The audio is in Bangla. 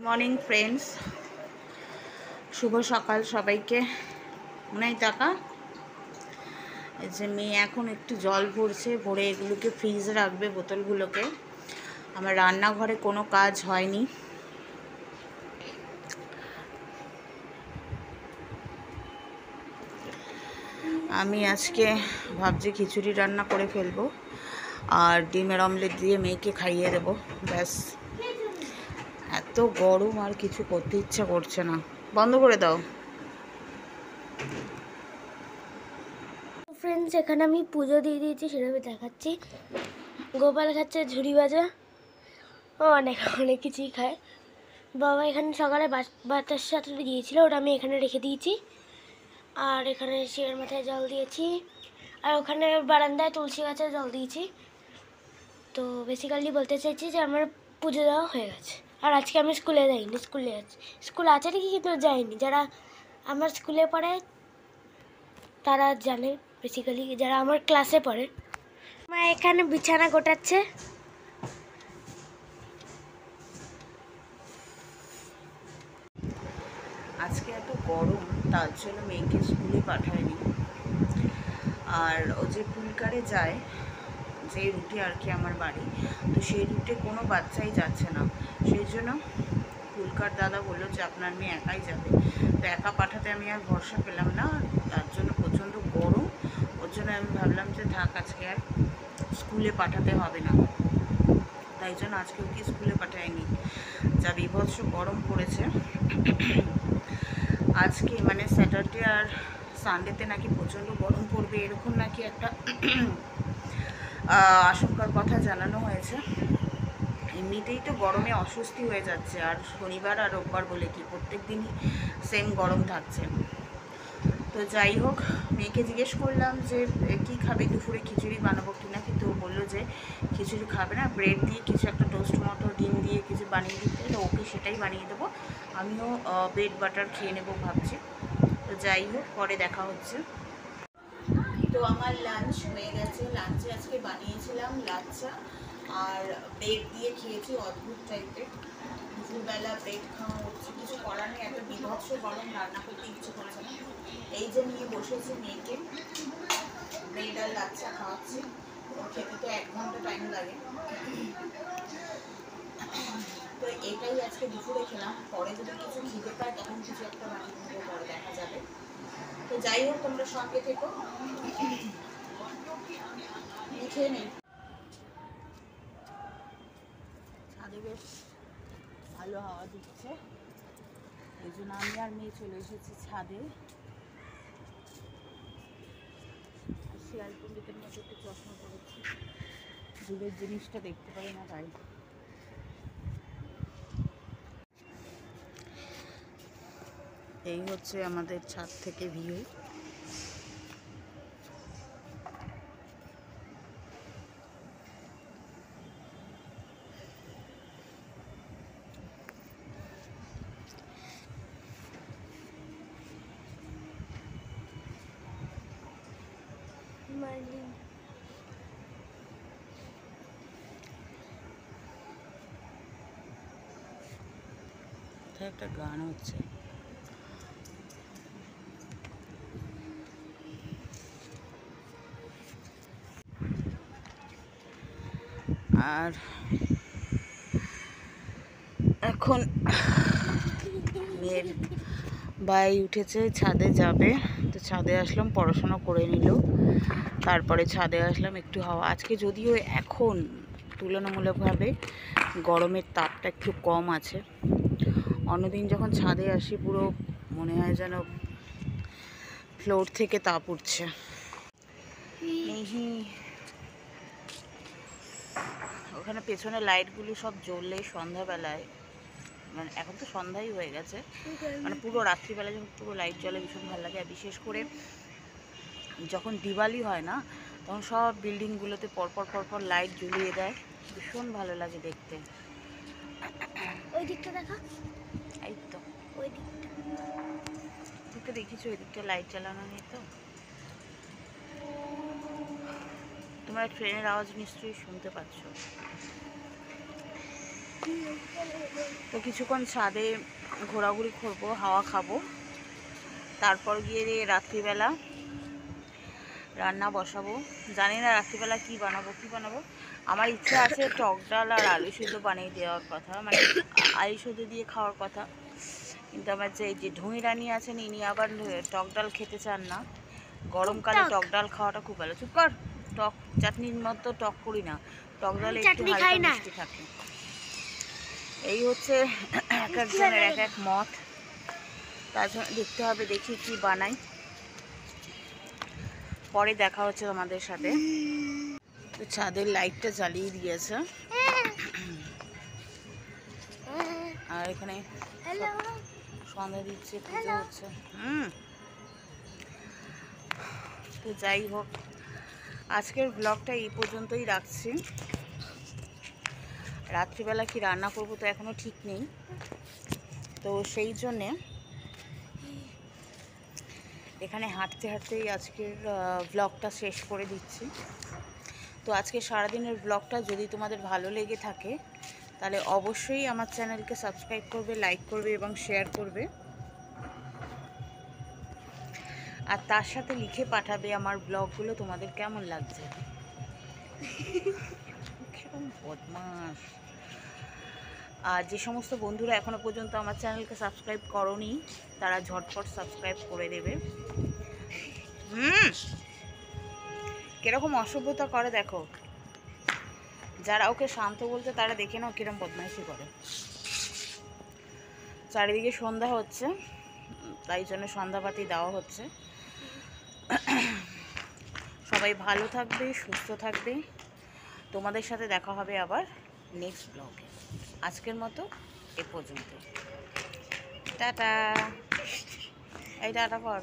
মর্নিং ফ্রেন্ডস, শুভ সকাল সবাইকে। মনেই টাকা এই যে মেয়ে এখন একটু জল ভরছে, ভরে এগুলোকে ফ্রিজে রাখবে বোতলগুলোকে। আমার রান্নাঘরে কোনো কাজ হয়নি, আমি আজকে ভাবছি খিচুড়ি রান্না করে ফেলবো আর ডিমের অমলেট দিয়ে মেয়েকে খাইয়ে দেবো, ব্যাস। এত গরম আর কিছু করতে ইচ্ছা করছে না। বন্ধ করে দাও। ফ্রেন্ডস, এখানে আমি পুজো দিয়ে দিয়েছি, সেটা আমি দেখাচ্ছি। গোপাল খাচ্ছে ঝুড়ি ভাজা, ও অনেক অনেক কিছুই খায়। বাবা এখানে সকালে বাতাস সাথে দিয়েছিল, ওটা আমি এখানে রেখে দিয়েছি। আর এখানে শিবের মাথায় জল দিয়েছি, আর ওখানে বারান্দায় তুলসী গাছে জল দিয়েছি। তো বেসিক্যালি বলতে চাইছি যে আমার পুজো দেওয়া হয়ে গেছে। আর আজকে আমি স্কুলে যাইনি, স্কুলে আছি। স্কুল আছে নাকি কিন্তু যাইনি। যারা আমার স্কুলে পড়ে তারা জানে, বেসিক্যালি যারা আমার ক্লাসে পড়ে। মা এখানে বিছানা গোটাচ্ছে। আজকে এত গরম, তার জন্য মেয়েকে স্কুলে পাঠায়নি। আর ও যে পুলকারে যায়, যে রুটে আর কি আমার বাড়ি, তো সেই রুটে কোনো বাচ্চাই যাচ্ছে না। সেই জন্য পুলকার দাদা বললো যে আপনার মেয়ে একাই যাবে। তো একা পাঠাতে আমি আর ভরসা পেলাম না, তার জন্য প্রচণ্ড গরম। ওর জন্য আমি ভাবলাম যে থাক, আজকে আর স্কুলে পাঠাতে হবে না। তাই জন্য আজকে ওকে স্কুলে পাঠায়নি। যা বীভৎস গরম পড়েছে। আজকে মানে স্যাটারডে আর সানডেতে নাকি প্রচণ্ড গরম পড়বে, এরকম নাকি একটা আশঙ্কার কথা জানানো হয়েছে। এমনিতেই তো গরমে অস্বস্তি হয়ে যাচ্ছে, আর শনিবার আর রোববার বলে কি প্রত্যেক দিনই সেম গরম থাকছে। তো যাই হোক, মেয়েকে জিজ্ঞেস করলাম যে কী খাবে, দুপুরে খিচুড়ি বানাবো কিনা, কিন্তু ও বললো যে খিচুড়ি খাবে না, ব্রেড দিয়ে কিছু একটা টোস্ট মতো ডিম দিয়ে কিছু বানিয়ে দিতে। তো ওকে সেটাই বানিয়ে দেবো, আমিও ব্রেড বাটার খেয়ে নেবো ভাবছি। তো যাই হোক, পরে দেখা হচ্ছে। তো আমার লাঞ্চ হয়ে গেছে। লাঞ্চে আজকে বানিয়েছিলাম লাচ্চা আর ব্রেড দিয়ে খেয়েছি, অদ্ভুত টাইপের। দুপুরবেলা ব্রেড খাওয়া হচ্ছে, কিছু করার নেই, এত বিভৎস গরম, রান্না করতে ইচ্ছে করছে না। এই যে নিয়ে বসেছি মেয়েকে, ব্রেড আর লাচ্চা খাওয়াচ্ছি। খেতে তো 1 ঘন্টা টাইম লাগে। তো এটাই আজকে দুপুরে খেলাম। পরে যদি কিছু খিদে পায় তখন কিছু একটা বানিয়ে নেবো, পরে দেখা যাবে। তো যাই হোক, তোমরা সঙ্গে থেকো, লিখে নেই। ছাদে বেশ ভালো হাওয়া দিচ্ছে, এই জন্য আমি আর মেয়ে চলে এসেছি ছাদে। শিয়াল পণ্ডিতের মধ্যে একটু চশমা পড়েছি, দূরের জিনিসটা দেখতে পাই না তাই। এই হচ্ছে আমাদের ছাদ থেকে ভিউ। একটা গান হচ্ছে। আর এখন মেয়ের ভাই উঠেছে, ছাদে যাবে। তো ছাদে আসলাম, পড়াশোনা করে নিল, তারপরে ছাদে আসলাম একটু হাওয়া। আজকে যদিও এখন তুলনামূলকভাবে গরমের তাপটা একটু কম আছে। অন্যদিন যখন ছাদে আসি পুরো মনে হয় যেন ফ্লোর থেকে তাপ উঠছে। ওখানে পেছনে লাইটগুলো সব জ্বললে সন্ধ্যাবেলায়, মানে এখন তো সন্ধ্যাই হয়ে গেছে, মানে পুরো রাত্রিবেলা যখন পুরো লাইট জ্বলে ভীষণ ভালো লাগে। আর বিশেষ করে যখন দিওয়ালি হয় না, তখন সব বিল্ডিংগুলোতে পরপর পরপর লাইট জ্বলিয়ে দেয়, ভীষণ ভালো লাগে দেখতে। ওই দিকটা দেখা, এই তো ওই দিকটা তুই তো দেখিস, ওই দিকটা লাইট জ্বালানো নেই তো। তোমরা ট্রেনের আওয়াজ নিশ্চয়ই শুনতে পাচ্ছ। তো কিছুক্ষণ ছাদে ঘোরাঘুরি করবো, হাওয়া খাবো, তারপর গিয়ে রাত্রিবেলা রান্না বসাবো। জানি না রাত্রিবেলা কি বানাবো। আমার ইচ্ছা আছে টক ডাল আর আলু সিদ্ধ বানিয়ে দেওয়ার কথা, মানে আলু সিদ্ধ দিয়ে খাওয়ার কথা। কিন্তু আমার যে ঢুঁই রানী আছেন, ইনি আবার টক ডাল খেতে চান না। গরমকালে টক ডাল খাওয়াটা খুব ভালো। চুপ কর, টক চাটনির মতো টক করি না, টক ডালে একটু হালকা মিষ্টি থাকে। এই হচ্ছে এক একজনের এক এক মত, তার জন্য দেখতে হবে, দেখি কি বানাই। পরে দেখা হচ্ছে তোমাদের সাথে। তো ছাদের লাইটটা জ্বালিয়ে দিয়েছে, আর এখানে সন্ধ্যা দিচ্ছে, পুজো হচ্ছে। তো যাই হোক, আজকের ব্লগটা এই পর্যন্তই রাখছি। রাত্রিবেলা কি রান্না করবো তো এখনো ঠিক নেই, তো সেই জন্যে এখানে হাঁটতে হাঁটতেই আজকের ব্লগটা শেষ করে দিচ্ছি। তো আজকে সারাদিনের ব্লগটা যদি তোমাদের ভালো লেগে থাকে তাহলে অবশ্যই আমার চ্যানেলকে সাবস্ক্রাইব করবে, লাইক করবে এবং শেয়ার করবে। আর তার সাথে লিখে পাঠাবে আমার ব্লগগুলো তোমাদের কেমন লাগছে। কিরকম বদমাস। আর যে সমস্ত বন্ধুরা এখনো পর্যন্ত আমার চ্যানেলকে সাবস্ক্রাইব করোনি তারা ঝটপট সাবস্ক্রাইব করে দেবে। কিরকম অসভ্যতা করে দেখো। যারা ওকে শান্ত বলতে তারা দেখে নাও কিরকম বদমাইশি করে। চারিদিকে সন্ধ্যা হচ্ছে, তাই জন্য সন্ধ্যাবাতি দেওয়া হচ্ছে। সবাই ভালো থাকবে, সুস্থ থাকবে। তোমাদের সাথে দেখা হবে আবার নেক্সট ব্লগে। আজকের মতো এ পর্যন্ত। টাটা। এই টাটা কর।